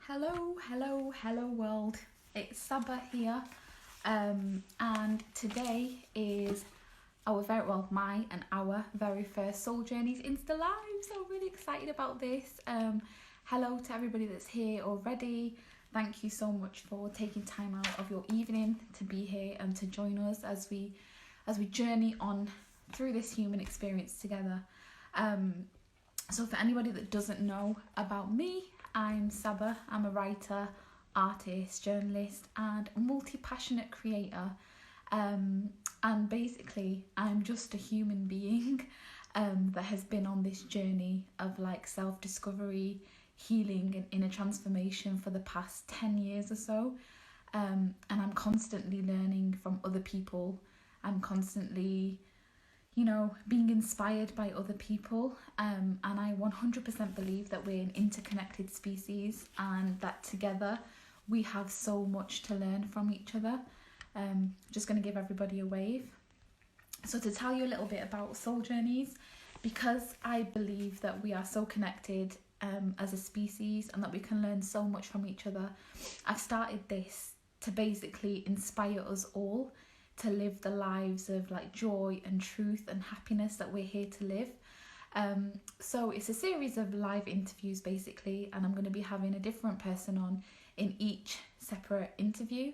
Hello world. It's Saba here, and today is our very first Soul Journeys Insta-Live. So I'm really excited about this. Hello to everybody that's here already. Thank you so much for taking time out of your evening to be here and to join us as we journey on through this human experience together. So for anybody that doesn't know about me, I'm Saba. I'm a writer, artist, journalist and multi-passionate creator. And basically I'm just a human being that has been on this journey of like self-discovery, healing and inner transformation for the past 10 years or so. And I'm constantly learning from other people. I'm constantly being inspired by other people, and I 100% believe that we're an interconnected species and that together we have so much to learn from each other. Just going to give everybody a wave. So to tell you a little bit about Soul Journeys, because I believe that we are so connected as a species and that we can learn so much from each other, I've started this to basically inspire us all to live the lives of like joy and truth and happiness that we're here to live. So it's a series of live interviews basically, and I'm going to be having a different person on in each separate interview,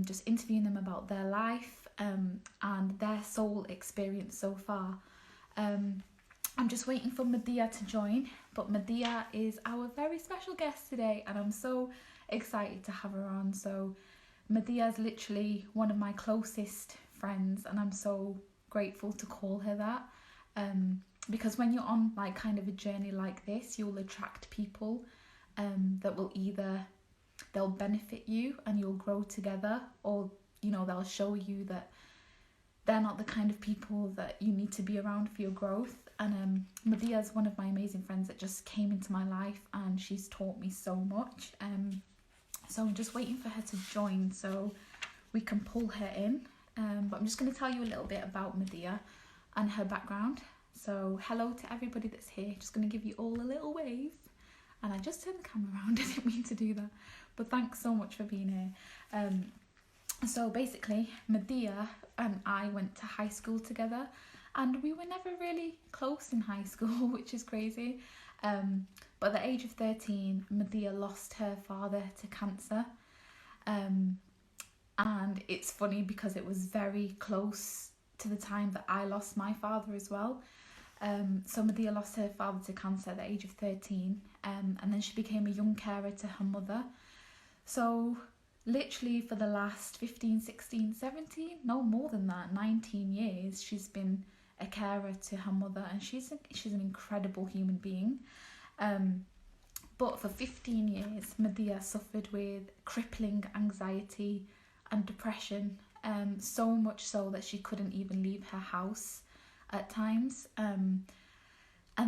just interviewing them about their life and their soul experience so far. I'm just waiting for Madiha to join, but Madiha is our very special guest today and I'm so excited to have her on. So Madiha is literally one of my closest friends and I'm so grateful to call her that, because when you're on like kind of a journey like this, you'll attract people that will they'll benefit you and you'll grow together, or they'll show you that they're not the kind of people that you need to be around for your growth. And Madiha is one of my amazing friends that just came into my life and she's taught me so much. So I'm just waiting for her to join so we can pull her in. But I'm just going to tell you a little bit about Madiha and her background. So hello to everybody that's here. Just going to give you all a little wave. And I just turned the camera around. I didn't mean to do that. But thanks so much for being here. So basically, Madiha and I went to high school together. And we were never really close in high school, which is crazy. But at the age of 13, Madiha lost her father to cancer. And it's funny because it was very close to the time that I lost my father as well. So Madiha lost her father to cancer at the age of 13. And then she became a young carer to her mother. So literally for the last 15, 16, 17, no more than that, 19 years, she's been a carer to her mother, and she's an incredible human being. But for 15 years, Madiha suffered with crippling anxiety and depression, so much so that she couldn't even leave her house at times. And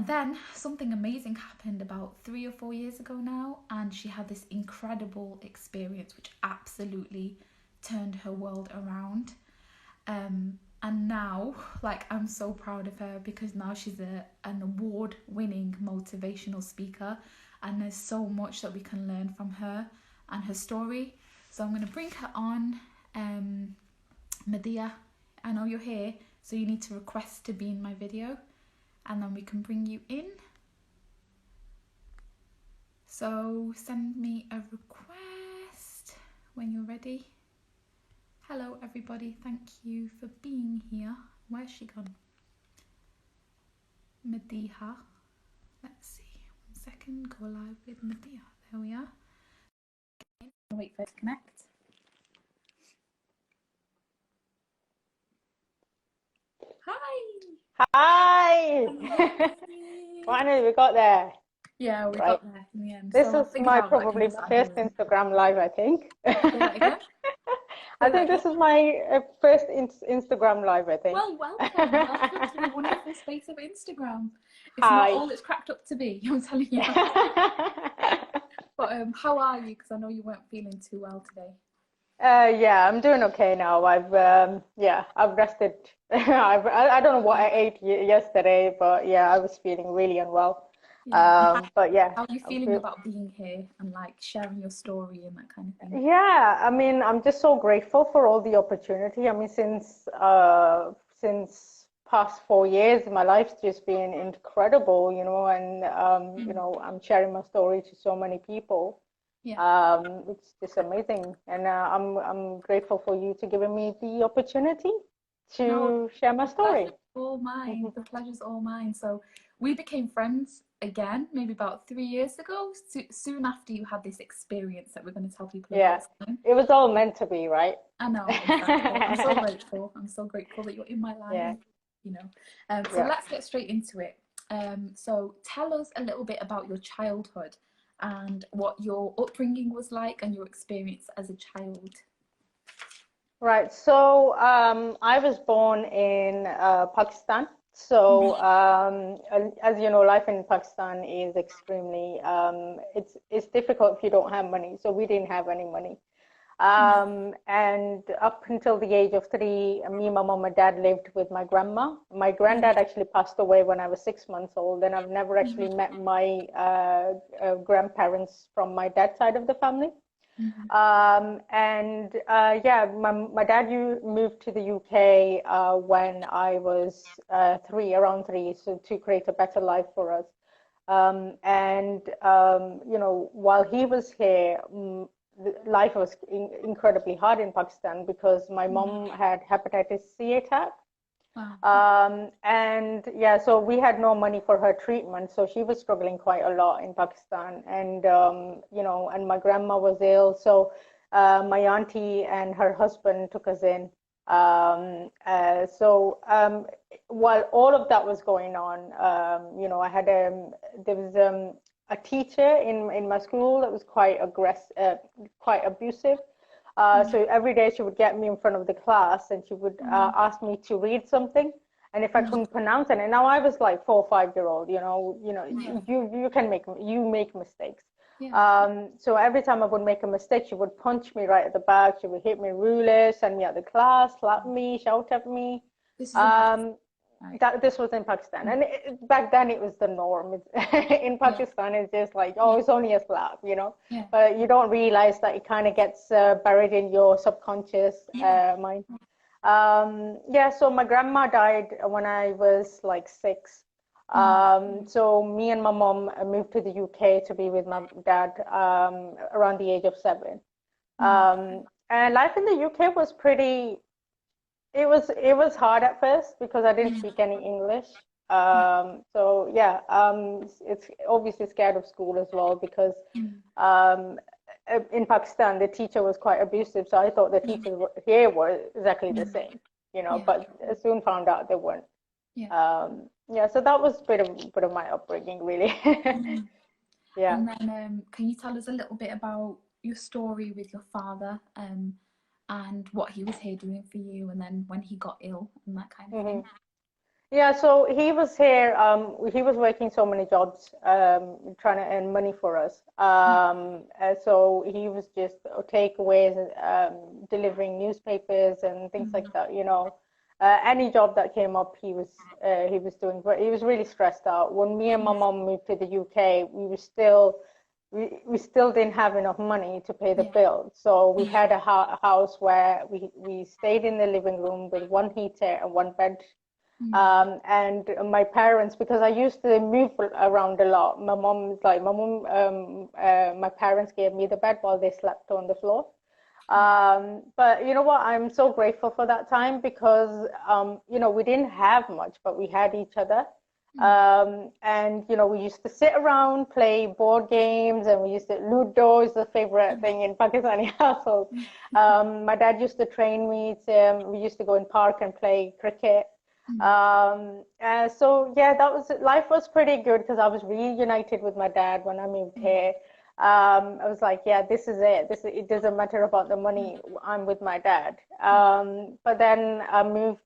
then something amazing happened about 3 or 4 years ago now, and she had this incredible experience which absolutely turned her world around. And now, like, I'm so proud of her because now she's an award-winning motivational speaker, and there's so much that we can learn from her and her story. So I'm going to bring her on. Madiha, I know you're here, so you need to request to be in my video, and then we can bring you in. So send me a request when you're ready. Hello everybody, thank you for being here. Where's she gone? Madiha. Let's see. 1 second, go live with Madiha. There we are. Wait for it to connect. Hi! Hi! Finally, we got there. Yeah, we got there in the end. This is my probably first Instagram live, I think. I think this is my first Instagram live, I think. Well, welcome to the wonderful space of Instagram. It's not all it's cracked up to be, I'm telling you. But how are you? Because I know you weren't feeling too well today. Yeah, I'm doing okay now. I've rested. I don't know what I ate yesterday, but yeah, I was feeling really unwell. But yeah. How are you feeling about being here and like sharing your story and that kind of thing? Yeah, I mean, I'm just so grateful for all the opportunity. I mean, since past 4 years, my life's just been incredible, and I'm sharing my story to so many people. Yeah. It's just amazing, and I'm grateful for you to giving me the opportunity No, to share my the story. pleasure's all mine. The pleasure's all mine. So we became friends again, maybe about 3 years ago, soon after you had this experience that we're going to tell people about Yeah, this time. it was all meant to be, right? I know, exactly. I'm so grateful. I'm so grateful that you're in my life, Yeah, So yeah. let's get straight into it. So tell us a little bit about your childhood and what your upbringing was like and your experience as a child. Right. So I was born in Pakistan. So as you know, life in Pakistan is extremely it's difficult if you don't have money. So we didn't have any money. Yeah. And up until the age of 3, me, my mom, and dad lived with my grandma. My granddad actually passed away when I was 6 months old, and I've never actually met my grandparents from my dad's side of the family. Yeah, my dad moved to the UK when I was 3, so to create a better life for us. While he was here, life was incredibly hard in Pakistan because my mom had hepatitis C attack. Wow. And yeah, so we had no money for her treatment, so she was struggling quite a lot in Pakistan, and my grandma was ill, so my auntie and her husband took us in. While all of that was going on, I had there was a teacher in my school that was quite aggressive, quite abusive. So every day she would get me in front of the class and she would ask me to read something. And if I couldn't pronounce it, and now I was like 4 or 5 year old, you make mistakes. Yeah. So every time I would make a mistake, she would punch me right at the back. She would hit me rudely, send me out of the class, slap me, shout at me. This is in Pakistan, right? This was in Pakistan, and back then it was the norm. In Pakistan, it's just like, oh, it's only a slap, Yeah. but you don't realize that it kind of gets buried in your subconscious mind. So my grandma died when I was like 6. So me and my mom moved to the UK to be with my dad around the age of 7. And life in the UK was it was hard at first because I didn't speak any English. It's obviously scared of school as well because in Pakistan the teacher was quite abusive, so I thought the teachers here were exactly the same, but I soon found out they weren't. So that was a bit of my upbringing, really. Yeah. And then can you tell us a little bit about your story with your father and what he was here doing for you, and then when he got ill and that kind of thing? Yeah, so he was here. He was working so many jobs, trying to earn money for us. So he was just takeaways, delivering newspapers and things like that. Any job that came up, he was doing. But he was really stressed out. When me and my mom moved to the UK, we still didn't have enough money to pay the bill. So we had a house where we stayed in the living room with one heater and one bed. And my parents, because I used to move around a lot, my parents gave me the bed while they slept on the floor. But you know what? I'm so grateful for that time because, we didn't have much, but we had each other. We used to sit around, play board games, and Ludo is the favorite thing in Pakistani household. My dad used to train me we used to go in park and play cricket. Life was pretty good because I was reunited with my dad when I moved here. I was like, yeah, this is it. It doesn't matter about the money. I'm with my dad. But then we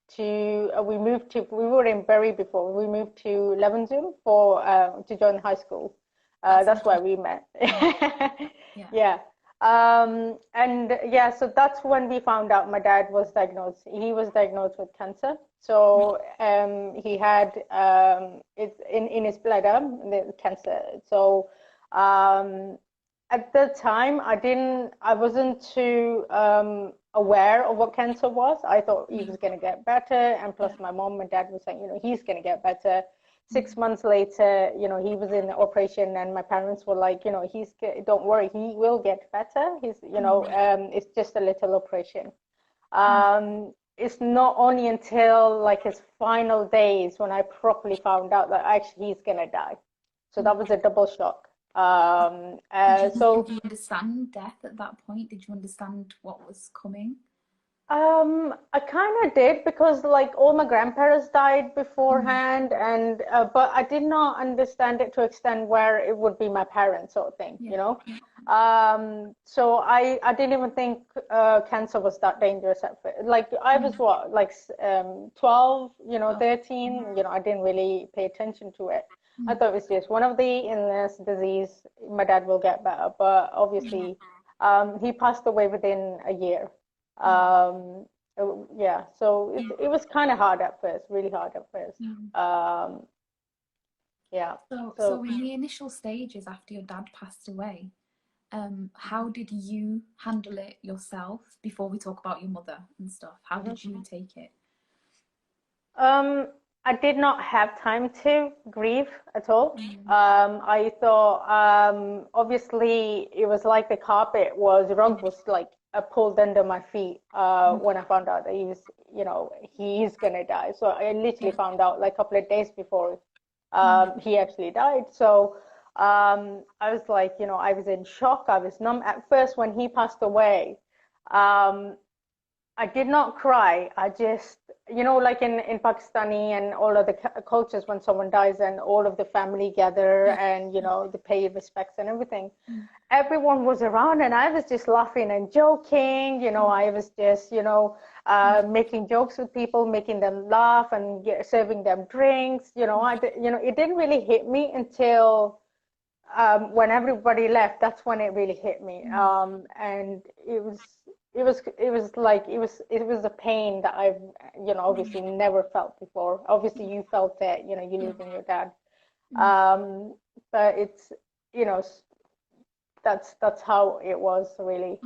were in Bury before. We moved to Levenshulme to join high school. That's where we met. Yeah. So that's when we found out my dad was diagnosed. He was diagnosed with cancer. So he had it's in his bladder, the cancer. So at the time, I wasn't too aware of what cancer was. I thought he was going to get better, and plus my mom and dad were saying, he's going to get better. 6 months later, he was in the operation, and my parents were like, don't worry, he will get better. It's just a little operation. It's not only until like his final days when I properly found out that actually he's gonna die. So that was a double shock. Did you understand death at that point? Did you understand what was coming? I kind of did, because like all my grandparents died beforehand, and but I did not understand it to extent where it would be my parents, sort of thing, So I didn't even think cancer was that dangerous at first. Like I was 12, 13, I didn't really pay attention to it. I thought it was just one of the illness, disease, my dad will get better, but obviously he passed away within a year. So it was kind of hard at first, really hard at first. So in the initial stages after your dad passed away, how did you handle it yourself before we talk about your mother and stuff? How did you take it? I did not have time to grieve at all. I thought, obviously, it was like the rug was like pulled under my feet when I found out that he's gonna die. So I literally found out like a couple of days before he actually died. So I was like, I was in shock. I was numb at first when he passed away. I did not cry. I just, like in Pakistani and all of the cultures, when someone dies and all of the family gather and, they pay respects and everything. Everyone was around and I was just laughing and joking. I was just, making jokes with people, making them laugh and serving them drinks. It didn't really hit me until when everybody left. That's when it really hit me. And it was a pain that I've obviously never felt before. Obviously you felt it, you losing your dad, but it's that's how it was really.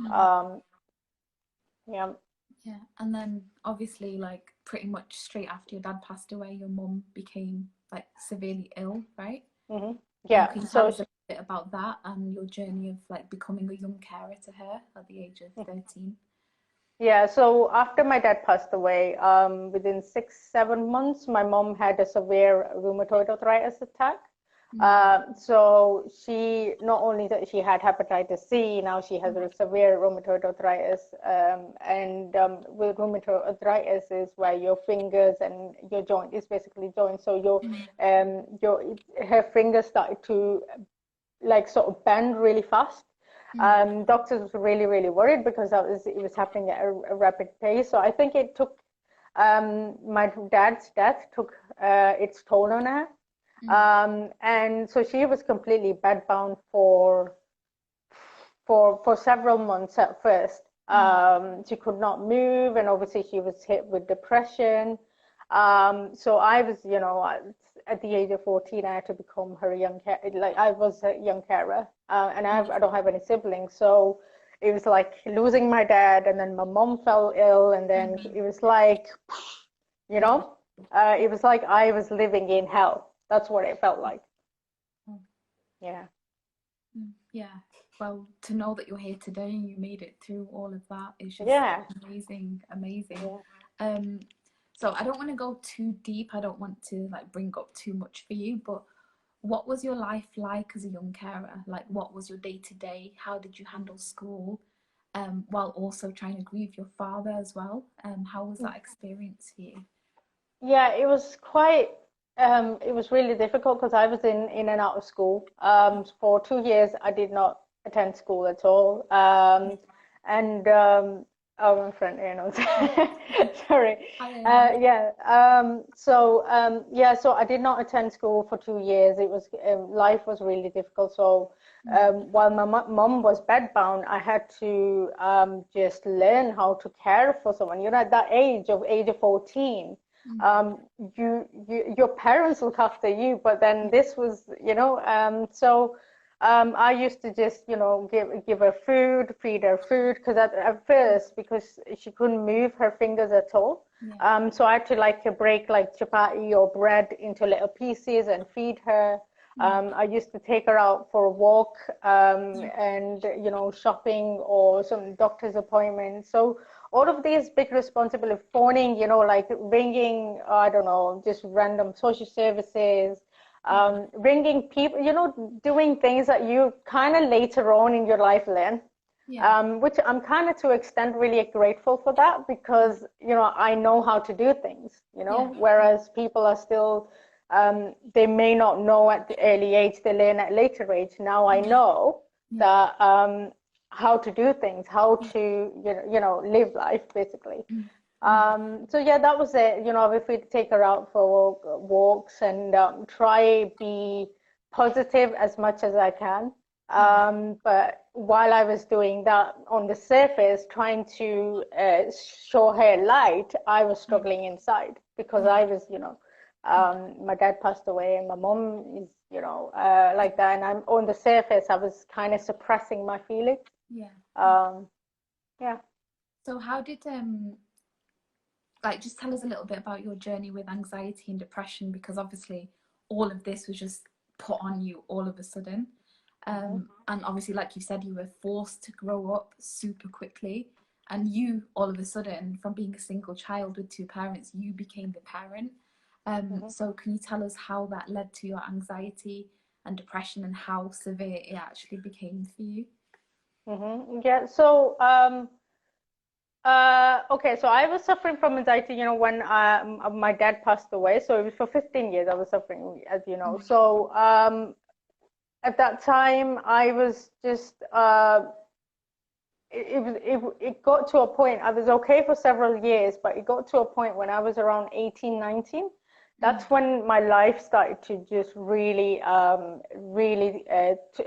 And then obviously like pretty much straight after your dad passed away, your mum became like severely ill, right? Can you tell us a bit about that and your journey of like becoming a young carer to her at the age of 13? So after my dad passed away, within 6-7 months, my mom had a severe rheumatoid arthritis attack. So she, not only that she had hepatitis C, now she has a severe rheumatoid arthritis. And with rheumatoid arthritis is where your fingers and your joint is basically joined. So her fingers started to like sort of bend really fast. Doctors were really, really worried because it was happening at a rapid pace. So I think it took my dad's death took its toll on her. And so she was completely bedbound for several months at first. She could not move, and obviously she was hit with depression. So I was, at the age of 14, I had to become her I was a young carer, and I don't have any siblings. So it was like losing my dad, and then my mom fell ill, and then it was like, it was like I was living in hell. That's what it felt like. Yeah. Well, to know that you're here today and you made it through all of that is just amazing. So I don't want to go too deep. I don't want to like bring up too much for you, but what was your life like as a young carer? Like, what was your day to day? How did you handle school, while also trying to grieve your father as well? How was that experience for you? Yeah, it was quite. It was really difficult because I was in and out of school. For 2 years, I did not attend school at all. My friend here knows. Sorry. So I did not attend school for 2 years. It was life was really difficult. So while my mom was bedbound, I had to just learn how to care for someone. At that age of 14. your parents look after you, but then this was, so I used to just, give her food, feed her food, because at first, because she couldn't move her fingers at all, so I had to like break like chapati or bread into little pieces and feed her. I used to take her out for a walk, and shopping or some doctor's appointment. So all of these big responsibilities, phoning, like ringing, I don't know, just random social services, ringing people, doing things that you kind of later on in your life learn. Which I'm kind of to extent really grateful for that, because I know how to do things, whereas people are still they may not know at the early age, they learn at later age. Now I know that how to do things, how to live life basically. So yeah, that was it. If we take her out for walks and try be positive as much as I can. But while I was doing that on the surface, trying to show her light, I was struggling inside, because I was, my dad passed away and my mom is, like that. And I'm on the surface, I was kind of suppressing my feelings. Yeah. So how did like, just tell us a little bit about your journey with anxiety and depression, because obviously all of this was just put on you all of a sudden. And obviously, like you said, you were forced to grow up super quickly, and you all of a sudden, from being a single child with two parents, you became the parent. So can you tell us how that led to your anxiety and depression, and how severe it actually became for you? Yeah, so okay, so I was suffering from anxiety, when my dad passed away. So it was for 15 years I was suffering, as you know. So at that time I was just it got to a point. I was okay for several years, but it got to a point when I was around 18, 19. That's when my life started to just really, really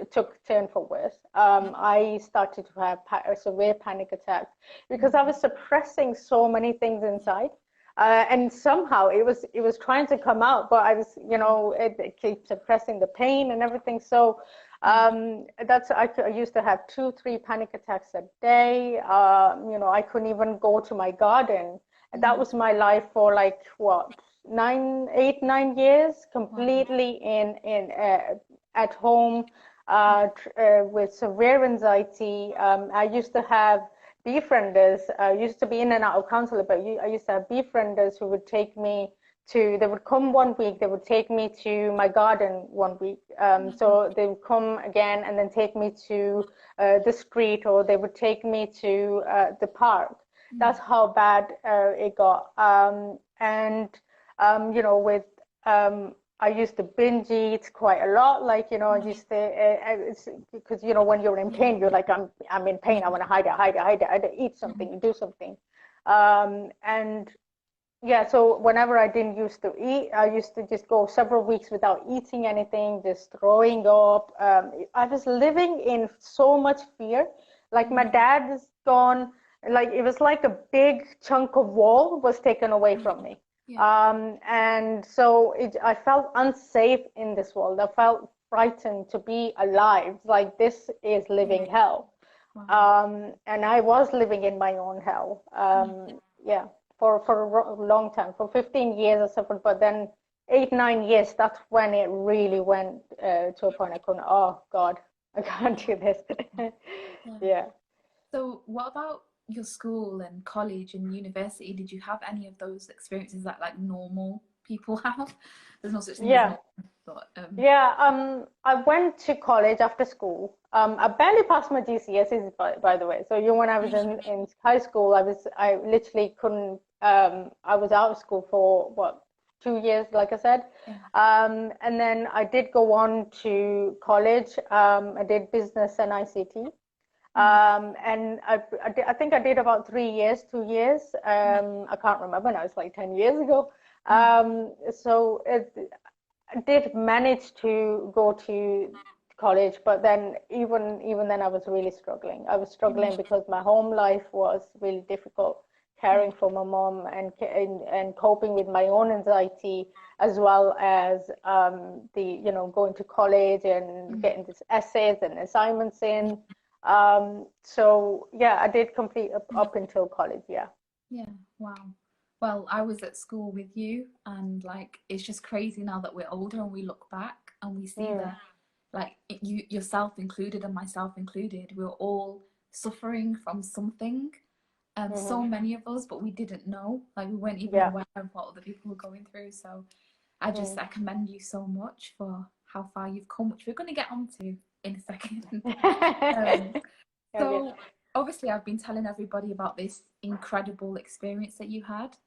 took turn for worse. I started to have severe panic attacks because I was suppressing so many things inside. And somehow it was trying to come out, but I was, it keeps suppressing the pain and everything. So I used to have 2, 3 panic attacks a day. I couldn't even go to my garden. And that was my life for like what, 8, 9 years, completely in at home with severe anxiety. I used to have befrienders. I used to be in and out of counselor, but I used to have befrienders who would take me to, they would come one week, they would take me to my garden one week. So they would come again and then take me to the street, or they would take me to the park. That's how bad it got. With I used to binge eat quite a lot. Like, I used to, because, when you're in pain, you're like, I'm in pain. I want to hide it, eat something, do something. And yeah, so whenever I didn't used to eat, I used to just go several weeks without eating anything, just throwing up. I was living in so much fear. Like, my dad is gone. Like, it was like a big chunk of wall was taken away from me. And so I felt unsafe in this world. I felt frightened to be alive. Like, this is living hell. And I was living in my own hell. For a long time. For 15 years I suffered, but then 8, 9 years, that's when it really went to a point I couldn't, oh God, I can't do this. Yeah. So what about your school and college and university? Did you have any of those experiences that like normal people have? There's no such thing as normal, but I went to college after school. I barely passed my GCSEs, by the way. So when I was in high school, I literally couldn't. I was out of school for what, 2 years, like I said. And then I did go on to college. I did business and ICT. And I think I did about 3 years, 2 years. I can't remember now. It's like 10 years ago. So I did manage to go to college, but then even then I was really struggling. I was struggling because my home life was really difficult. caring for my mom and coping with my own anxiety, as well as going to college and getting these essays and assignments in. So yeah, I did complete up until college. Yeah. Yeah, wow. Well, I was at school with you, and like it's just crazy now that we're older and we look back and we see that, like, you yourself included and myself included, we were all suffering from something. So many of us, but we didn't know. Like, we weren't even aware of what other people were going through. So I commend you so much for how far you've come, which we're going to get onto in a second. So obviously I've been telling everybody about this incredible experience that you had.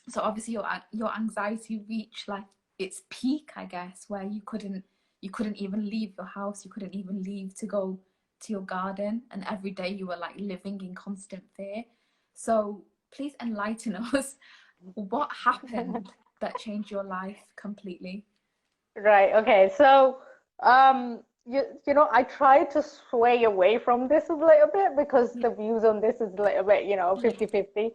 So obviously your anxiety reached like its peak, I guess, where you couldn't even leave your house, you couldn't even leave to go to your garden, and every day you were like living in constant fear. So please enlighten us. What happened that changed your life completely? Right. Okay. So, I try to sway away from this a little bit because the views on this is a little bit, 50-50.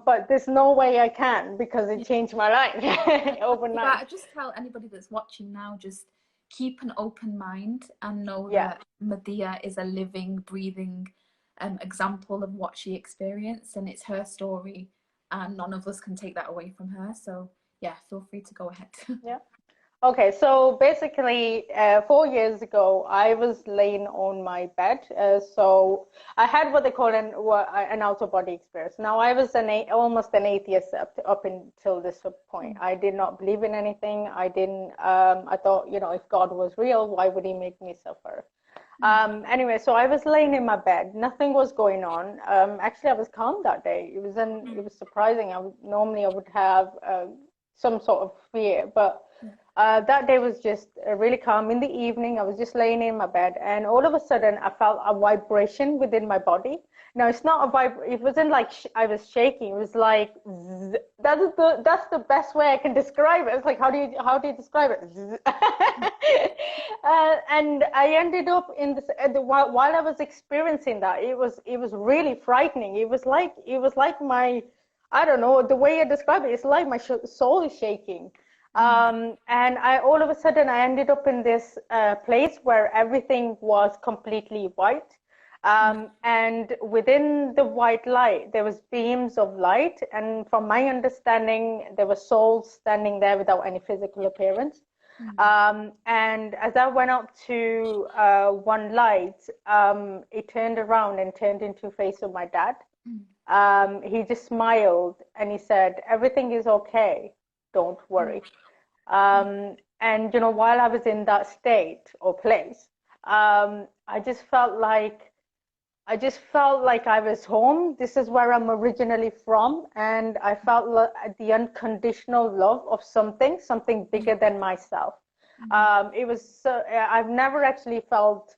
But there's no way I can, because it changed my life overnight. I just tell anybody that's watching now, just keep an open mind and know that Madiha is a living, breathing example of what she experienced, and it's her story, and none of us can take that away from her. So yeah, feel free to go ahead. Yeah. Okay, so basically, 4 years ago, I was laying on my bed. So I had what they call an out-of-body experience. Now, I was almost an atheist up until this point. I did not believe in anything. I didn't. I thought, if God was real, why would He make me suffer? Anyway, so I was laying in my bed. Nothing was going on. Actually, I was calm that day. It was surprising. Normally I would have some sort of fear, but that day was just really calm. In the evening, I was just laying in my bed, and all of a sudden, I felt a vibration within my body. Now, it's not a it wasn't like I was shaking. It was like that's the best way I can describe it. It's like, how do you describe it? And I ended up in this while I was experiencing that. It was really frightening. It was like my, I don't know, the way I describe it. It's like my soul is shaking. And all of a sudden I ended up in this place where everything was completely white. And within the white light, there was beams of light. And from my understanding, there were souls standing there without any physical appearance. And as I went up to one light, it turned around and turned into the face of my dad. He just smiled and he said, "Everything is okay. Don't worry." And while I was in that state or place, I just felt like I was home. This is where I'm originally from, and I felt the unconditional love of something bigger than myself. It was I've never actually felt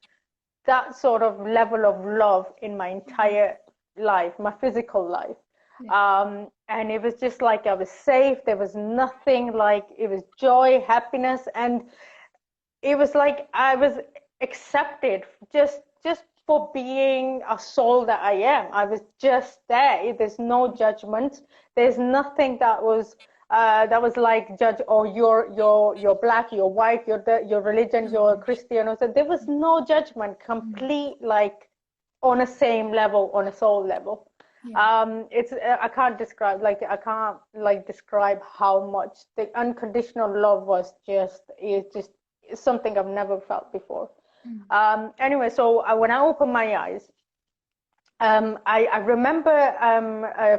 that sort of level of love in my entire life, my physical life. And it was just like I was safe. There was nothing, like, it was joy, happiness, and it was like I was accepted just for being a soul that I am. I was just there. There's no judgment. There's nothing that was like judge, or you're black, you're white, your religion, you're Christian. So there was no judgment. Complete, like, on a same level, on a soul level. It's I can't describe how much the unconditional love was. It's something I've never felt before. Anyway, so when I opened my eyes, I remember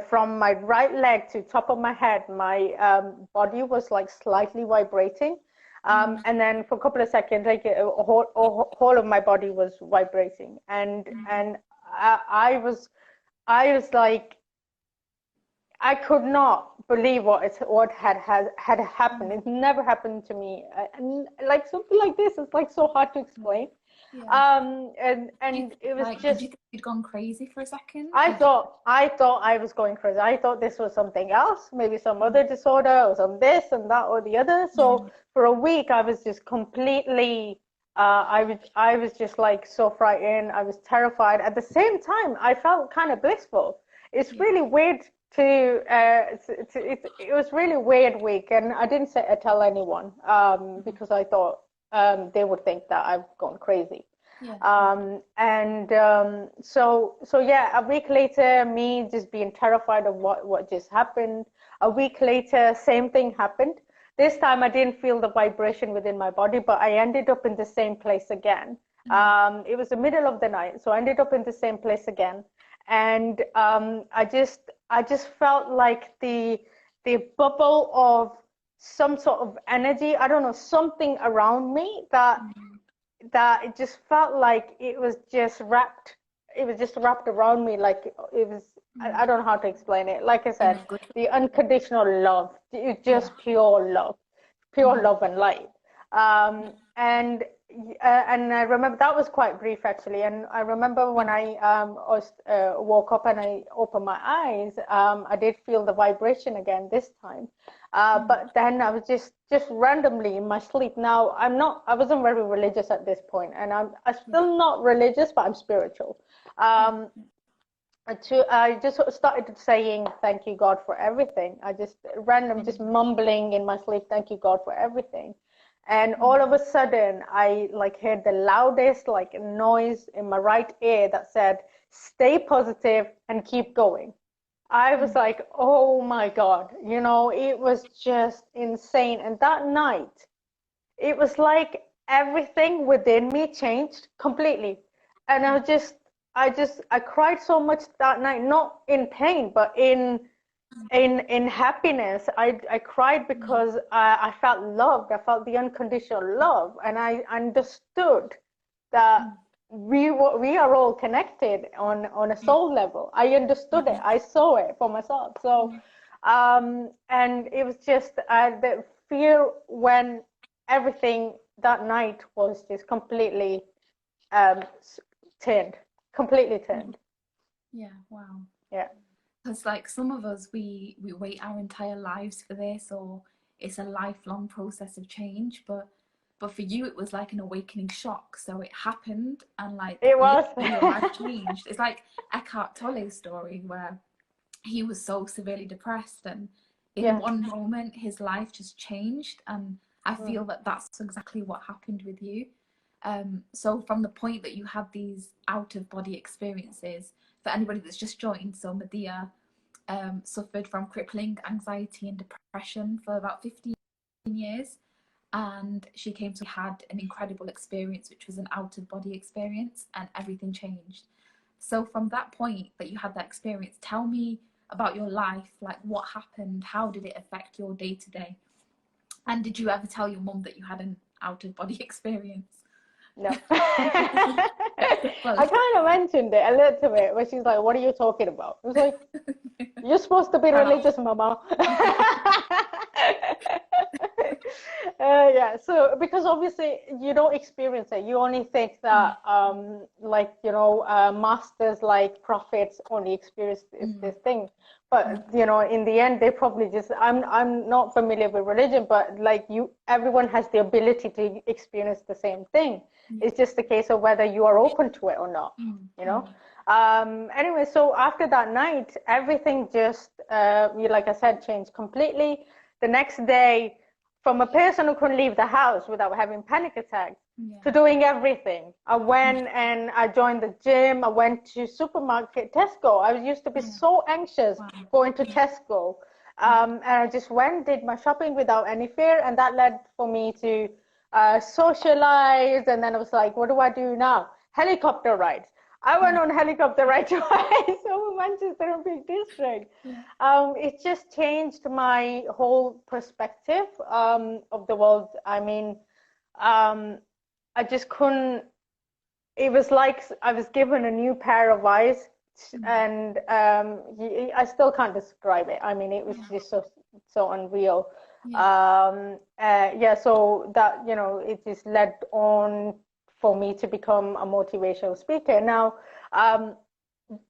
from my right leg to top of my head, my body was like slightly vibrating. And then for a couple of seconds, like a whole of my body was vibrating, and I was like, I could not believe what had happened. It never happened to me, and like something like this is like so hard to explain. And it was just. Did you think you'd gone crazy for a second? I thought I was going crazy. I thought this was something else, maybe some other disorder or some this and that or the other. So for a week, I was just completely. I was just like so frightened. I was terrified. At the same time, I felt kind of blissful. it's really weird it was really weird week, and I didn't tell anyone because I thought they would think that I've gone crazy. Yeah. So yeah, a week later, me just being terrified of what just happened. A week later, same thing happened. This time I didn't feel the vibration within my body, but I ended up in the same place again. It was the middle of the night, so I ended up in the same place again. And I just felt like the bubble of some sort of energy, I don't know, something around me that it just felt like it was just wrapped around me, like it was, I don't know how to explain it. Like I said, the unconditional love, it's just pure love and light. And I remember that was quite brief actually. And I remember when I woke up and I opened my eyes, I did feel the vibration again this time. But then I was just randomly in my sleep. Now I wasn't very religious at this point, and I'm still not religious, but I'm spiritual. I just started saying thank you God for everything. I just just mumbling in my sleep, thank you God for everything. And all of a sudden I like heard the loudest like noise in my right ear that said, stay positive and keep going. I was like, oh my God, it was just insane. And that night, it was like everything within me changed completely. And I cried so much that night, not in pain, but in happiness. I cried because I felt loved. I felt the unconditional love, and I understood that we are all connected on a soul level. I understood it. I saw it for myself. So, and it was just the fear when everything that night was just completely turned. Completely turned. Yeah, wow. Yeah. Because like some of us, we wait our entire lives for this, or it's a lifelong process of change. But for you, it was like an awakening shock. So it happened, and like it was your life changed. It's like Eckhart Tolle's story, where he was so severely depressed, and in one moment his life just changed. And I feel that that's exactly what happened with you. So from the point that you had these out of body experiences, for anybody that's just joined, so Madiha suffered from crippling anxiety and depression for about 15 years, and she had an incredible experience, which was an out of body experience, and everything changed. So from that point that you had that experience, tell me about your life, like what happened, how did it affect your day to day, and did you ever tell your mum that you had an out of body experience? No. I kind of mentioned it a little bit, but she's like, what are you talking about? I was like, you're supposed to be religious, mama. Yeah, so because obviously you don't experience it, you only think that masters like prophets only experience this thing, but in the end they probably just, I'm not familiar with religion, but like everyone has the ability to experience the same thing. It's just a case of whether you are open to it or not. Anyway, so after that night, everything just like I said, changed completely. The next day, from a person who couldn't leave the house without having panic attacks to doing everything. I went and I joined the gym. I went to supermarket, Tesco. I used to be so anxious going to Tesco. And I just went, did my shopping without any fear. And that led for me to socialize. And then I was like, what do I do now? Helicopter rides. I went on helicopter ride twice over Manchester and Peak District. It just changed my whole perspective of the world. I mean, I just couldn't. It was like I was given a new pair of eyes, and I still can't describe it. I mean, it was just so unreal. So that it just led on for me to become a motivational speaker. Now,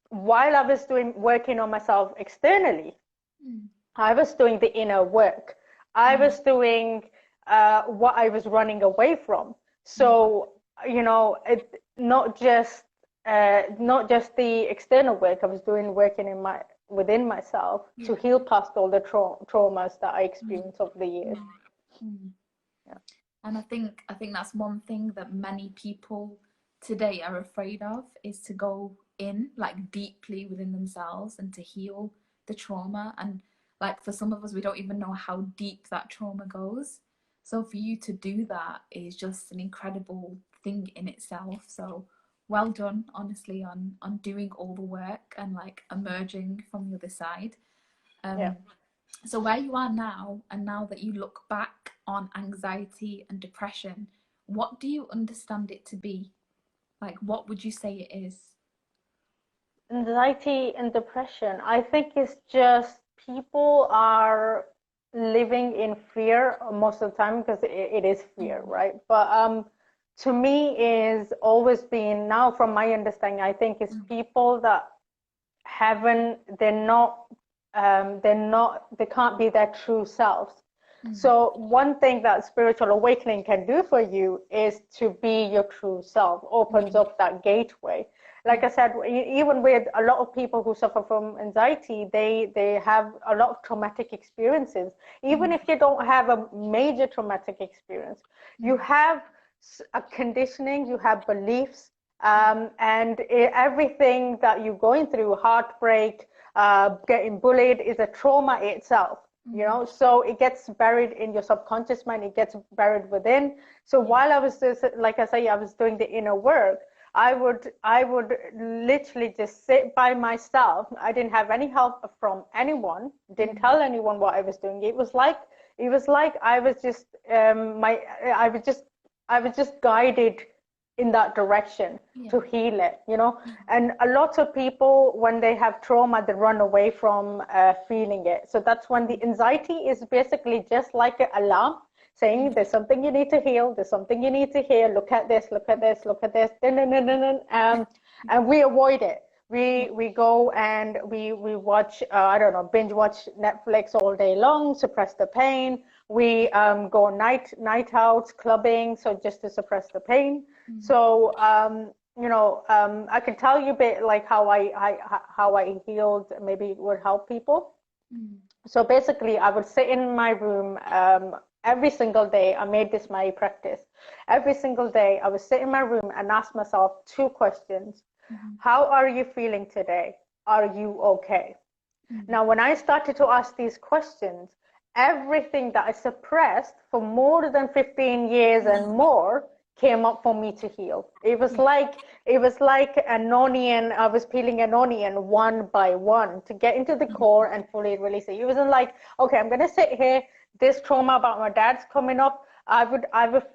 while I was working on myself externally, I was doing the inner work. I was doing what I was running away from. So, not just the external work. I was working in within myself to Yeah. heal past all the traumas that I experienced over the years. Yeah. And I think that's one thing that many people today are afraid of, is to go in like deeply within themselves and to heal the trauma. And like for some of us, we don't even know how deep that trauma goes. So for you to do that is just an incredible thing in itself. So well done, honestly, on doing all the work and like emerging from the other side. Yeah. So where you are now, and now that you look back on anxiety and depression, what do you understand it to be? Like, what would you say it is? Anxiety and depression, I think it's just people are living in fear most of the time, because it is fear, right? But to me is always been, now from my understanding, I think it's people that haven't, they can't be their true selves. So one thing that spiritual awakening can do for you is to be your true self, opens up that gateway. Like I said, even with a lot of people who suffer from anxiety, they have a lot of traumatic experiences. Even if you don't have a major traumatic experience, you have a conditioning, you have beliefs, and everything that you're going through, heartbreak, getting bullied, is a trauma itself. You know, so it gets buried in your subconscious mind, it gets buried within. So while I was just, like I say, I was doing the inner work, I would literally just sit by myself. I didn't have any help from anyone, didn't tell anyone what I was doing. It was like I was just I was just guided in that direction to heal it, you know. And a lot of people, when they have trauma, they run away from feeling it. So that's when the anxiety is basically just like an alarm saying there's something you need to heal, there's something you need to heal, look at this, look at this, look at this, and we avoid it. We go and we watch, I don't know, binge watch Netflix all day long, suppress the pain. We go night outs, clubbing, so just to suppress the pain. So you know, I can tell you a bit like how I healed. Maybe it would help people. So basically, I would sit in my room every single day. I made this my practice. Every single day, I would sit in my room and ask myself two questions. How are you feeling today? Are you okay? Now, when I started to ask these questions, everything that I suppressed for more than 15 years and more came up for me to heal. It was like an onion. I was peeling an onion one by one to get into the core and fully release it. It wasn't like, okay, I'm gonna sit here, this trauma about my dad's coming up. I would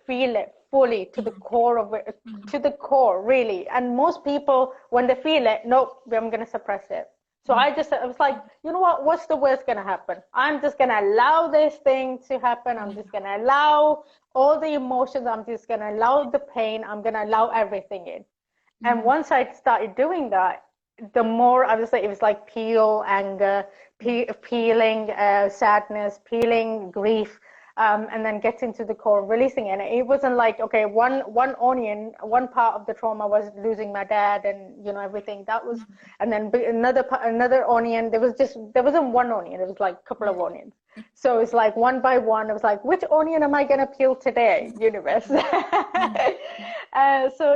feel it fully to the core of it, to the core, really. And most people, when they feel it, nope, I'm gonna suppress it. So I was like, you know what, what's the worst going to happen? I'm just going to allow this thing to happen. I'm just going to allow all the emotions. I'm just going to allow the pain. I'm going to allow everything in. And once I started doing that, the more, I would say, it was like peel anger, peeling sadness, peeling grief, and then get into the core, releasing it. And it wasn't like, okay, one onion, one part of the trauma was losing my dad and, you know, everything that was, and then another onion. There wasn't one onion. It was like a couple of onions. So it's like one by one. It was like, which onion am I going to peel today, universe? So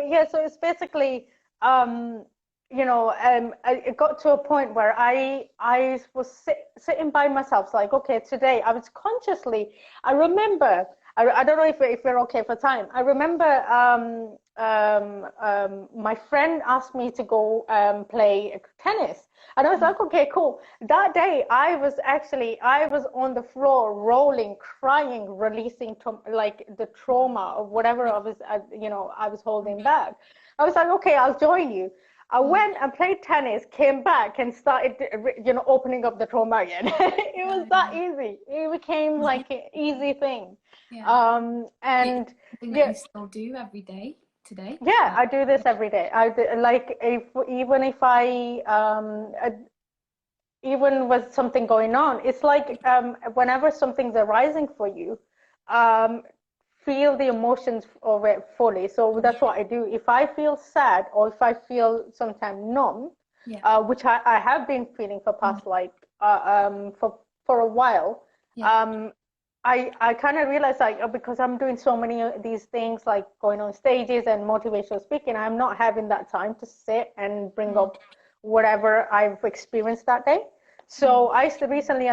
it's basically, you know, it got to a point where I was sitting by myself, like, okay, today I was consciously, I remember, I don't know if you're okay for time. I remember my friend asked me to go play tennis. And I was like, okay, cool. That day, I was on the floor, rolling, crying, releasing like the trauma of whatever I was holding back. I was like, okay, I'll join you. I went and played tennis, came back and started, you know, opening up the trauma again. It was that easy. It became like an easy thing. And It's something that you still do every day today? Yeah, I do this every day. Even with something going on, it's like whenever something's arising for you, feel the emotions of it fully. So that's what I do. If I feel sad or if I feel sometimes numb, Yeah. which I have been feeling for past like for a while. Yeah. I kind of realized like because I'm doing so many of these things like going on stages and motivational speaking, I'm not having that time to sit and bring up whatever I've experienced that day. So recently,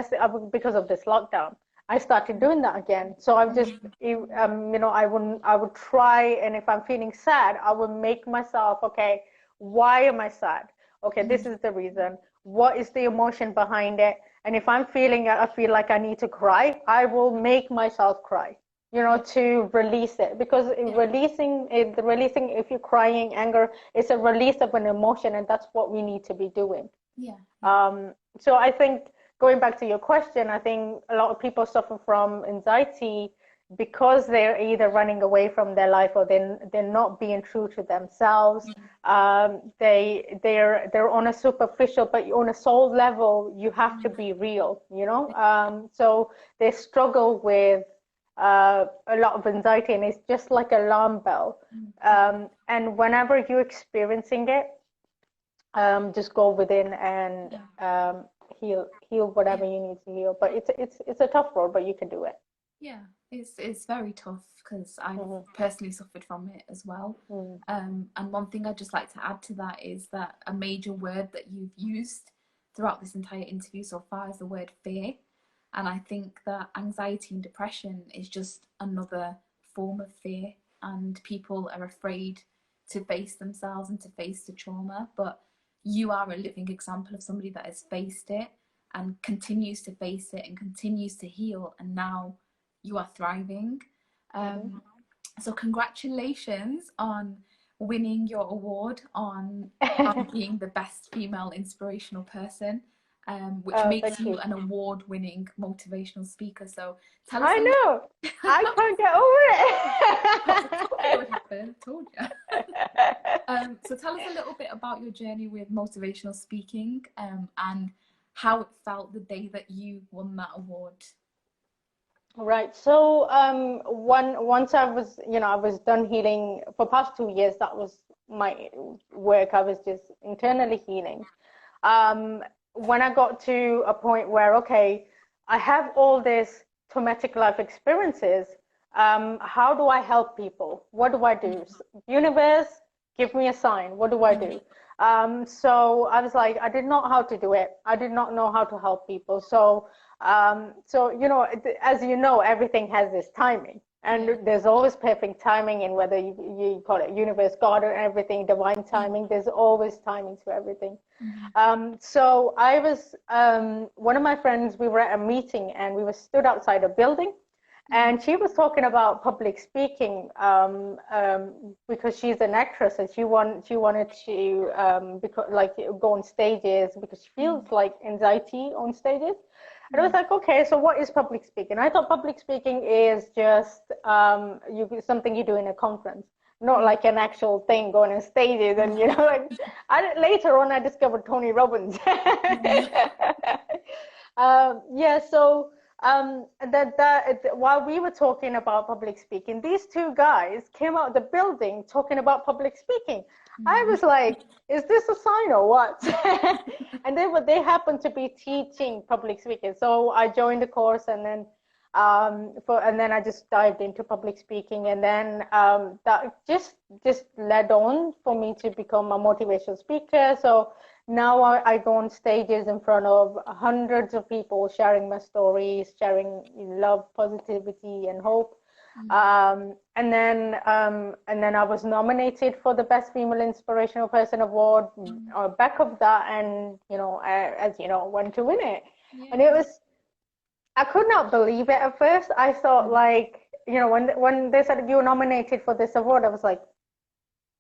because of this lockdown, I started doing that again. So I've just, I would try, and if I'm feeling sad, I would make myself, okay, why am I sad? Okay, this is the reason. What is the emotion behind it? And if I'm feeling, I feel like I need to cry, I will make myself cry, to release it. Because releasing, if you're crying, anger, it's a release of an emotion, and that's what we need to be doing. Yeah. So I think going back to your question, I think a lot of people suffer from anxiety because they're either running away from their life or they're not being true to themselves. They're on a superficial, but on a soul level, you have to be real, So they struggle with a lot of anxiety, and it's just like an alarm bell. And whenever you're experiencing it, just go within and heal whatever you need to heal. But it's a tough road, but you can do it. Yeah, it's very tough because I've personally suffered from it as well. And one thing I'd just like to add to that is that a major word that you've used throughout this entire interview so far is the word fear. And I think that anxiety and depression is just another form of fear, and people are afraid to face themselves and to face the trauma. But you are a living example of somebody that has faced it and continues to face it and continues to heal, and now you are thriving. So congratulations on winning your award on being the best female inspirational person, which makes you an award-winning motivational speaker. So tell us. I know. I can't get over it. I told you it would happen. I told you. So tell us a little bit about your journey with motivational speaking, and how it felt the day that you won that award. Right. So once I was done healing for past 2 years. That was my work. I was just internally healing. When I got to a point where, okay, I have all this traumatic life experiences. How do I help people? What do I do? Universe, give me a sign. What do I do? So I was like, I didn't know how to do it. I did not know how to help people. So as you know, everything has this timing, and there's always perfect timing. And whether you call it universe, God, or everything, divine timing, there's always timing to everything. So I was, one of my friends, we were at a meeting and we were stood outside a building, and she was talking about public speaking, because she's an actress and she wanted to go on stages because she feels like anxiety on stages. And I was like, okay, so what is public speaking? I thought public speaking is just something you do in a conference, not like an actual thing going on stages. And later on I discovered Tony Robbins. So while we were talking about public speaking, these two guys came out of the building talking about public speaking. I was like, is this a sign or what? And they happened to be teaching public speaking. So I joined the course, and then I just dived into public speaking, and then that just led on for me to become a motivational speaker. So now I go on stages in front of hundreds of people, sharing my stories, sharing love, positivity, and hope. And then I was nominated for the Best Female Inspirational Person Award on back of that, and as you know, went to win it. And it was, I could not believe it at first. I thought when they said you were nominated for this award, I was like,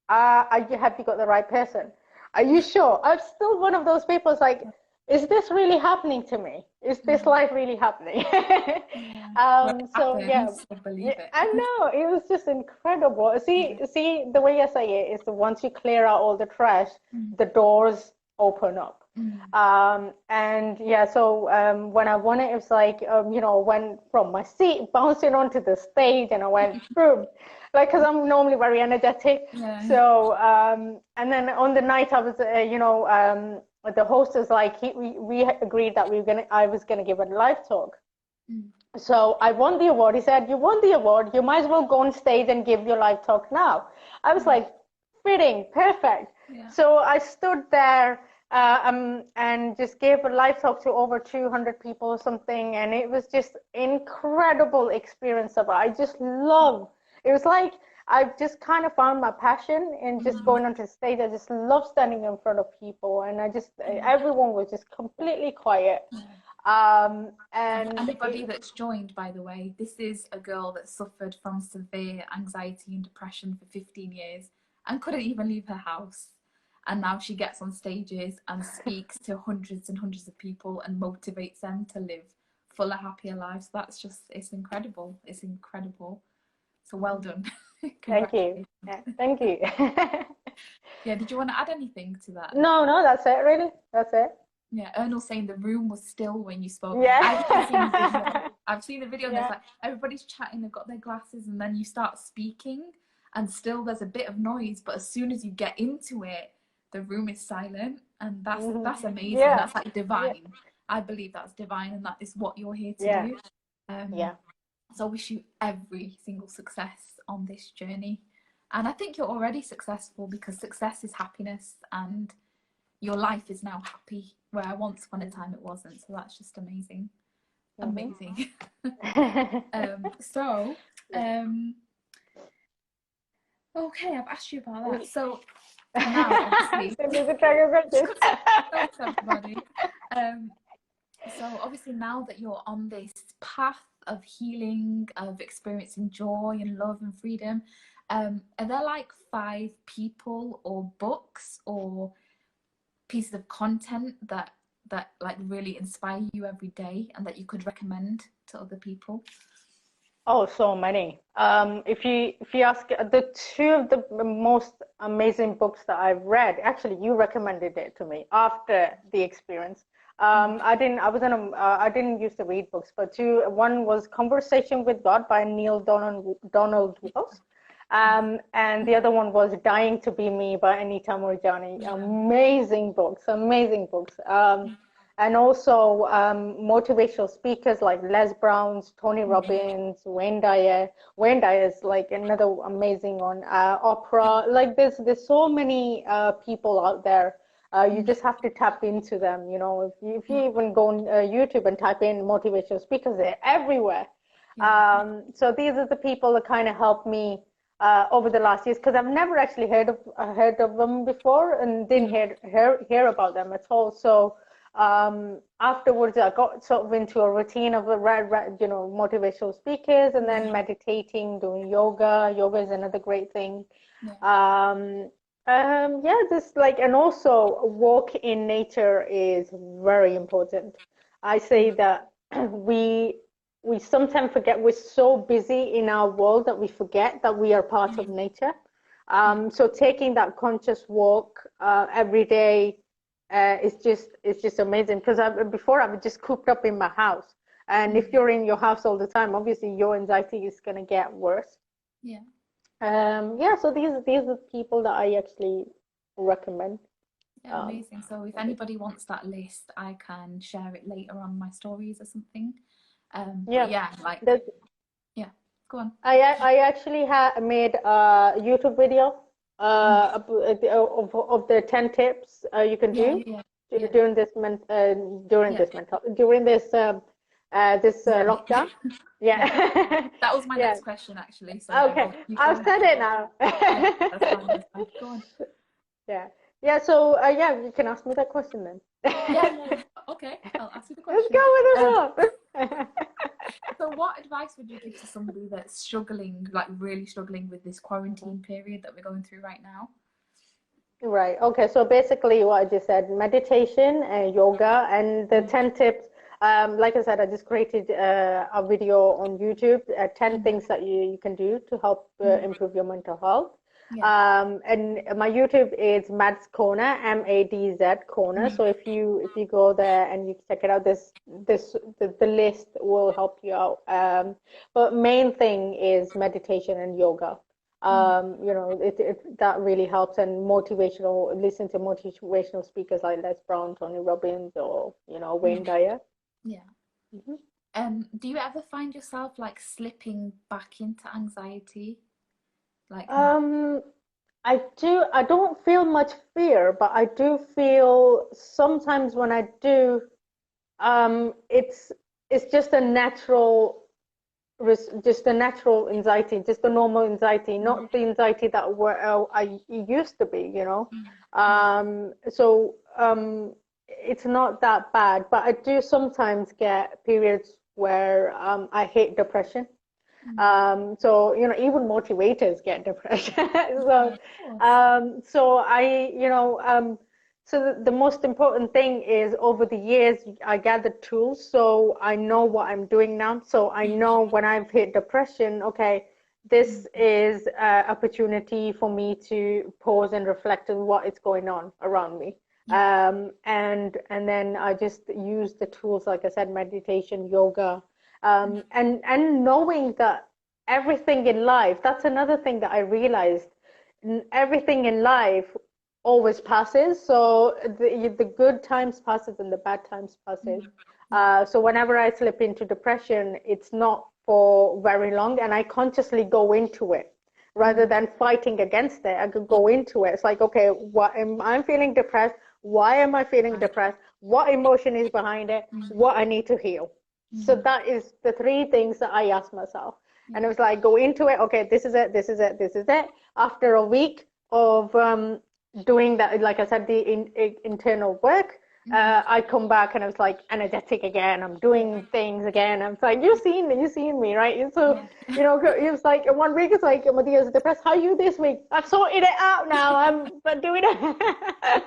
have you got the right person? Are you sure? I'm still one of those people. It's like, is this really happening to me? Is this life really happening? Believe it. I know, it was just incredible. See, the way I say it is that once you clear out all the trash, the doors open up. So when I won it was like, went from my seat, bouncing onto the stage, and I went, boom. It like, because I'm normally very energetic. Yeah. So, and then on the night I was, the host was like, we agreed that I was gonna give a live talk. Mm. So I won the award. He said, "You won the award. You might as well go on stage and give your live talk now." I was like, fitting, perfect. Yeah. So I stood there and just gave a live talk to over 200 people or something, and it was just incredible experience. I just love. It was like I've just kind of found my passion in just going onto stage. I just love standing in front of people, and everyone was just completely quiet. And anybody that's joined, by the way, this is a girl that suffered from severe anxiety and depression for 15 years and couldn't even leave her house. And now she gets on stages and speaks to hundreds and hundreds of people and motivates them to live fuller, happier lives. That's just, it's incredible. It's incredible. So well done. Thank you. Yeah, thank you. Yeah, did you want to add anything to that? No, that's it, really. That's it. Yeah, Ernal saying the room was still when you spoke. Yeah. I've seen the video and it's like everybody's chatting, they've got their glasses, and then you start speaking and still there's a bit of noise, but as soon as you get into it, the room is silent, and that's amazing. Yeah. That's like divine. Yeah. I believe that's divine, and that is what you're here to do. So I wish you every single success on this journey. And I think you're already successful, because success is happiness, and your life is now happy, where once upon a time it wasn't. So that's just amazing. Amazing. Okay, I've asked you about that. So now, obviously, everybody. So obviously, now that you're on this path of healing, of experiencing joy and love and freedom, are there like 5 people or books or pieces of content that like really inspire you every day and that you could recommend to other people? Oh, so many. If you ask, the 2 of the most amazing books that I've read, actually you recommended it to me after the experience. I didn't used to read books, but 2. One was Conversation with God by Neil Donald Wells. And the other one was Dying to Be Me by Anita Moorjani. Amazing books. And also motivational speakers like Les Brown's, Tony Robbins, Wayne Dyer. Wayne Dyer is like another amazing one. Oprah. Like there's so many people out there. You just have to tap into them. You know, if you even go on YouTube and type in motivational speakers, they're everywhere. So these are the people that kind of helped me over the last years, because I've never actually heard of them before and didn't hear about them at all. So afterwards, I got sort of into a routine of motivational speakers, and then meditating, doing yoga. Yoga is another great thing. Just like, and also walk in nature is very important. I say that we sometimes forget, we're so busy in our world that we forget that we are part of nature. So taking that conscious walk every day is just amazing, because before I was just cooped up in my house, and if you're in your house all the time, obviously your anxiety is going to get worse. So these are the people that I actually recommend. Amazing. So if anybody wants that list, I can share it later on my stories or something. Go on. I actually made a YouTube video of the 10 tips you can do during this lockdown. That was my next question, actually. So okay, I've said it now. That's fine. Go on. So you can ask me that question then. Okay, I'll ask you the question. Let's go with it. So what advice would you give to somebody that's struggling, like really struggling with this quarantine period that we're going through right now? Right. Okay. So basically what I just said, meditation and yoga, and the 10 tips. Like I said, I just created a video on YouTube, 10 things that you can do to help improve your mental health. And my YouTube is Mad's Corner, MADZ Corner. So if you go there and you check it out, the list will help you out. But main thing is meditation and yoga. You know, that really helps. And motivational, listen to motivational speakers like Les Brown, Tony Robbins, or, you know, Wayne Dyer. Yeah. Hmm. Do you ever find yourself like slipping back into anxiety? Like, I do. I don't feel much fear, but I do feel sometimes when I do, it's just a natural, just a natural anxiety, just a normal anxiety, not the anxiety that I used to be, you know. So it's not that bad, but I do sometimes get periods where I hate depression. So, you know, even motivators get depression. yeah, So, of course. so I, you know, so the most important thing is over the years, I gathered tools. So I know what I'm doing now. So I know when I've hit depression, okay, this is an opportunity for me to pause and reflect on what is going on around me. Yeah. And then I just use the tools, like I said, meditation, yoga, and knowing that everything in life, that's another thing that I realized. Everything in life always passes. So the good times passes and the bad times passes. Yeah. So whenever I slip into depression, it's not for very long, and I consciously go into it rather than fighting against it. I could go into it. It's like, okay, I'm feeling depressed. Why am I feeling depressed? What emotion is behind it? What I need to heal. So that is the three things that I asked myself. And it was like, go into it. Okay, this is it. This is it. This is it. After a week of doing that, like I said, the internal work, I come back and I was like energetic again. I'm doing things again. I'm like, you've seen me, right? And so, you know, it was like 1 week. It's like, Madiha's depressed. How are you this week? I've sorted it out now. I'm doing it.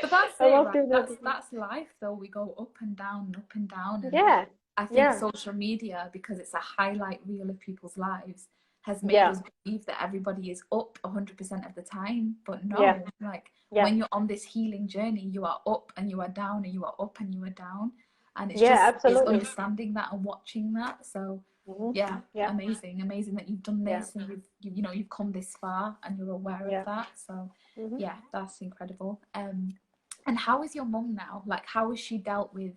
But that's I it, love right? doing that. That's life though. We go up and down, up and down. And Yeah, I think yeah, social media, because it's a highlight reel of people's lives, has made yeah, us believe that everybody is up 100% of the time. But yeah, no, like yeah, when you're on this healing journey, you are up and you are down and you are up and you are down. And yeah, it's absolutely. understanding that and watching that. So Hmm. yeah, Yeah, amazing that you've done yeah, this and you know you've come this far and you're aware of yeah. that. So Hmm. yeah, that's incredible. And how is your mum now? Like, how has she dealt with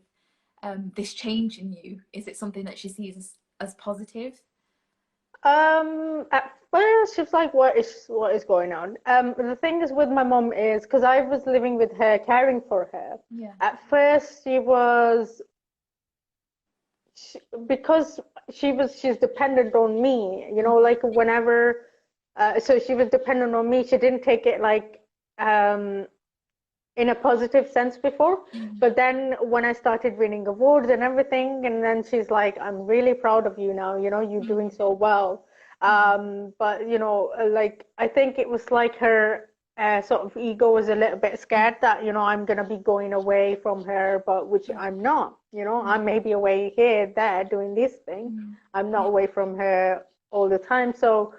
this change in you? Is it something that she sees as positive? At first she was like, what is going on? The thing is with my mom is because I was living with her, caring for her. Yeah. At first she, because she's dependent on me, you know, like whenever, so she was dependent on me. She didn't take it like um in a positive sense before. But then when I started winning awards and everything, and then she's like, I'm really proud of you now, you know, you're doing so well. But you know, like I think it was like her sort of ego was a little bit scared that, you know, I'm gonna be going away from her, but which I'm not, you know, I may be away here, there doing this thing. I'm not away from her all the time. So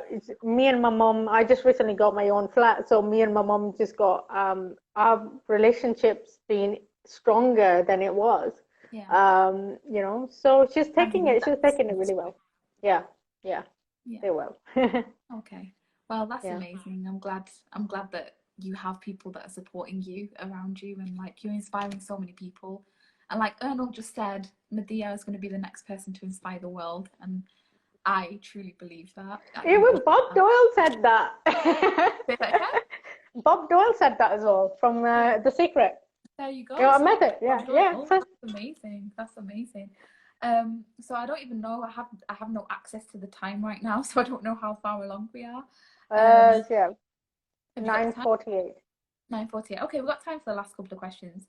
it's me and my mom. I just recently got my own flat, so me and my mom just got our relationships being stronger than it was. Yeah. You know, so she's And taking you need it. that She's taking it distance. really well. Yeah, yeah, Yeah. they will. Okay. Well, that's Yeah. amazing. I'm glad that you have people that are supporting you around you and like you're inspiring so many people. And like Ernal just said, Medea is going to be the next person to inspire the world. And I truly believe that. You Even Bob Doyle said that. say that again? Bob Doyle said that as well from The Secret. There you You know, go. I So met it. Bob Yeah, yeah. Doyle. So, That's amazing. That's amazing. So I don't even know. I have no access to the time right now, so I don't know how far along we are. yeah, Have you got the time? 9:48. 9:48. Okay, we've got time for the last couple of questions.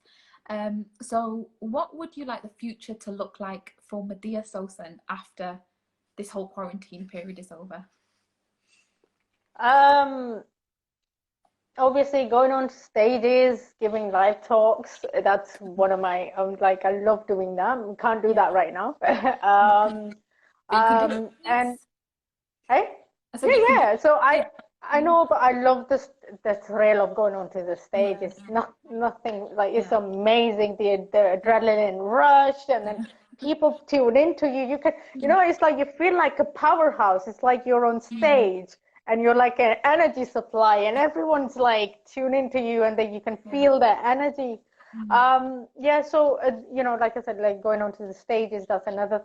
So what would you like the future to look like for Madiha Sosan after this whole quarantine period is over? Um, Obviously going on stages, giving live talks. That's one of my like I love doing that. Can't do Yeah, that right now. but you can do it. And Yes. hey, I said yeah, you can do yeah. So it. I know, but I love this the thrill of going onto the stage. Yeah, It's not nothing like it's yeah, amazing. The adrenaline rush, and then people tune into you. You can, you know, it's like you feel like a powerhouse. It's like you're on stage and you're like an energy supply, and everyone's like tuning to you, and then you can feel that energy. Yeah, so you know, like I said, like going onto the stages, that's another,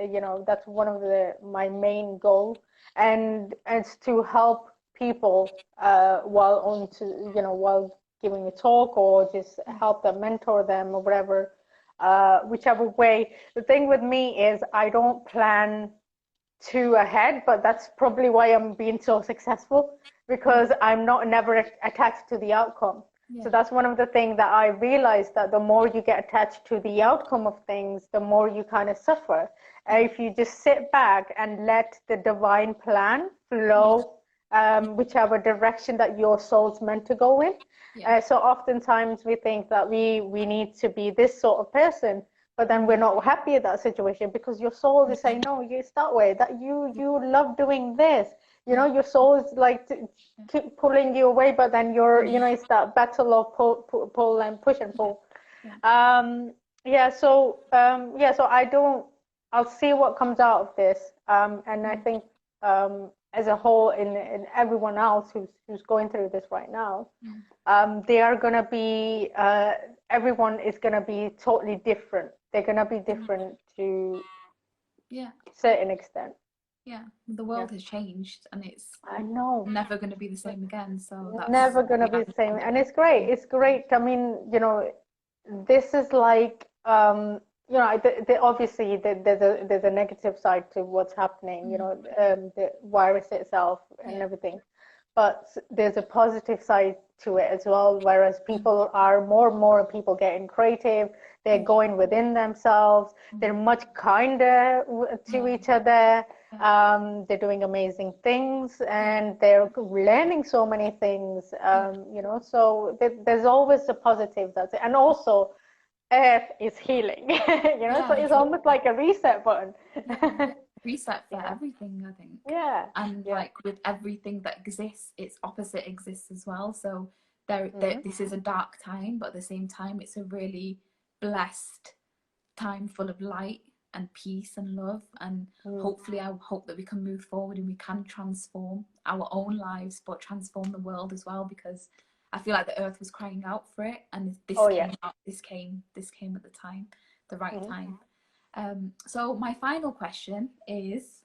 you know, that's one of my main goal, and it's to help people while on to, you know, while giving a talk, or just help them, mentor them, or whatever, whichever way. The thing with me is I don't plan too ahead, but that's probably why I'm being so successful, because I'm not never attached to the outcome. So that's one of the things that I realized, that the more you get attached to the outcome of things, the more you kind of suffer. If you just sit back and let the divine plan flow, whichever direction that your soul's meant to go in. So oftentimes we think that we need to be this sort of person, but then we're not happy at that situation, because your soul is saying, no, you start with that, you love doing this, you know, your soul is like to keep pulling you away, but then you're, you know, it's that battle of pull and push and pull. So I'll see what comes out of this, and I think as a whole, in everyone else who's going through this right now, they are going to be, everyone is going to be totally different. They're going to be different to a certain extent. The world has changed, and it's I know never going to be the same again. So that's never going to be the same, and it's great. It's great. I mean, you know, this is like, you know, obviously there's a negative side to what's happening. You know, the virus itself and everything, but there's a positive side to it as well. Whereas people are more and more people getting creative. They're going within themselves. They're much kinder to each other. They're doing amazing things, and they're learning so many things. You know, so there's always the positive. That's it. And also, Earth is healing. You know, so it's almost like a reset button. Reset for everything, I think. And like with everything that exists, its opposite exists as well. So this is a dark time, but at the same time, it's a really blessed time full of light and peace and love. And hopefully, I hope that we can move forward and we can transform our own lives, but transform the world as well, because I feel like the earth was crying out for it, and this came at the time, the right time. So my final question is,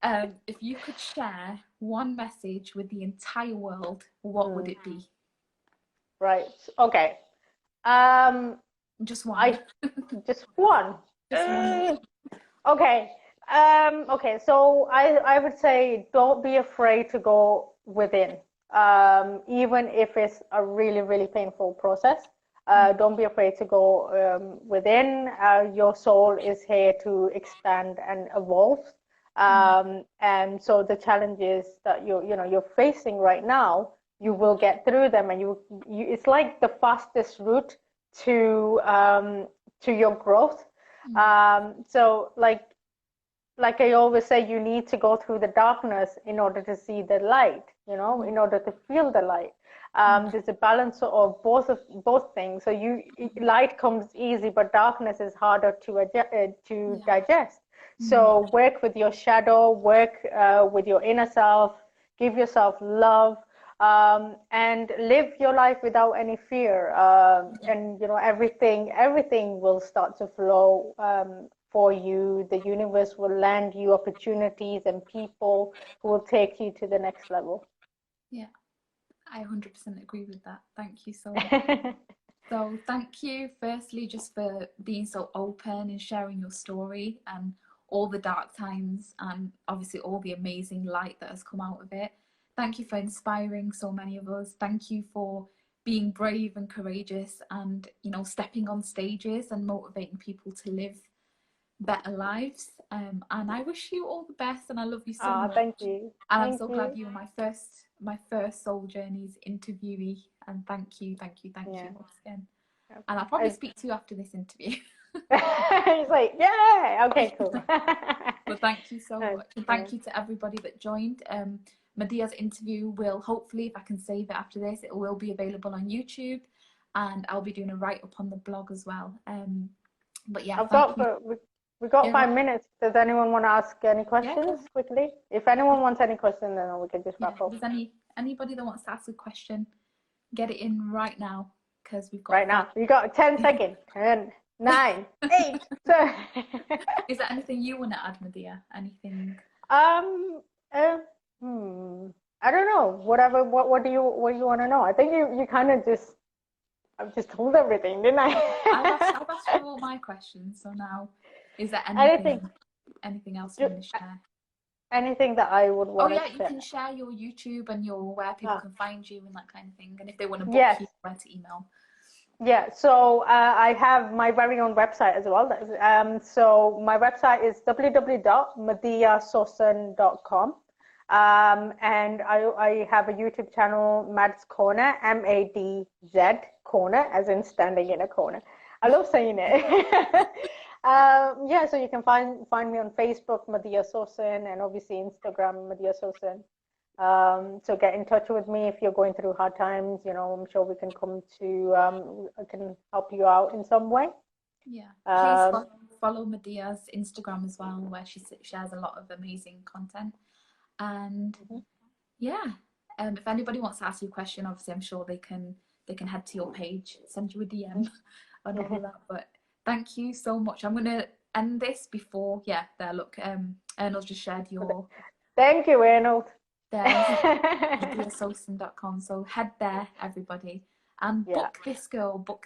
if you could share one message with the entire world, what would it be? Right. Okay. Just one. Just one. Okay. Okay. So I would say, don't be afraid to go within, even if it's a really, really painful process. Don't be afraid to go within. Your soul is here to expand and evolve. And so the challenges that you're facing right now, you will get through them, and you it's like the fastest route to your growth. So like I always say, you need to go through the darkness in order to see the light, you know, in order to feel the light. There's a balance of both things. So light comes easy, but darkness is harder to digest. So work with your shadow, work with your inner self, give yourself love, and live your life without any fear. And you know, everything will start to flow for you. The universe will land you opportunities and people who will take you to the next level. Yeah, I 100% agree with that. Thank you so much. So thank you, firstly, just for being so open and sharing your story and all the dark times, and obviously all the amazing light that has come out of it. Thank you for inspiring so many of us. Thank you for being brave and courageous, and, you know, stepping on stages and motivating people to live better lives. And I wish you all the best, and I love you so much. Thank you. And I'm so glad you were my first Soul Journeys interviewee. And thank you once again. And I'll probably speak to you after this interview. He's like, yeah, okay, cool. But thank you so much, and thank you to everybody that joined. Madiha's interview will hopefully, if I can save it after this, it will be available on YouTube, and I'll be doing a write-up on the blog as well. But yeah, I've thank got you. we got Yeah, 5 minutes. Does anyone want to ask any yeah, go questions ahead. quickly? If anyone wants any question, then we can just Yeah, wrap up if there's anybody that wants to ask a question, get it in right now because we've got right now. You got 10 seconds. 10, 9, 8, 7. Is there anything you want to add, Madiha? Anything? Um, uh, I don't know. Whatever. What do you want to know? I think you kind of just I've just told everything, didn't I? I've asked you all my questions, so now is there Anything, anything else you want to share? anything that I would Oh want yeah, to you share. can share your YouTube and your where people can find you and that kind of thing, and if they want to book Yes. you, where to email. Yeah, so I have my very own website as well. So my website is www.madihasosan.com. And I have a YouTube channel, Mad's Corner, MADZ Corner, as in standing in a corner. I love saying it. Yeah, so you can find me on Facebook, Madiha Sosan, and obviously Instagram, Madiha Sosan. So get in touch with me if you're going through hard times. I'm sure we can come to, I can help you out in some way. Yeah. Please follow Madiha's Instagram as well, where she shares a lot of amazing content. And yeah, if anybody wants to ask you a question, obviously I'm sure they can head to your page, send you a DM and all of that. But thank you so much. I'm gonna end this before, there, look, Ernal's just shared your Thank you, Arnold. there's MadihaSosan.com, so head there, everybody, and book this girl for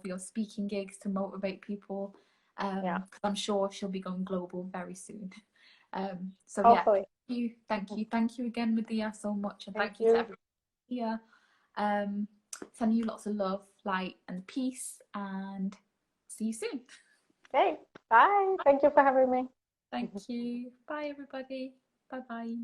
your speaking gigs to motivate people, because I'm sure she'll be going global very soon. So hopefully. Thank you again, Madiha, so much, and thank you to everyone here. Sending you lots of love, light, and peace, and see you soon. Okay, bye. Thank you for having me. Thank you. Bye, everybody. Bye bye.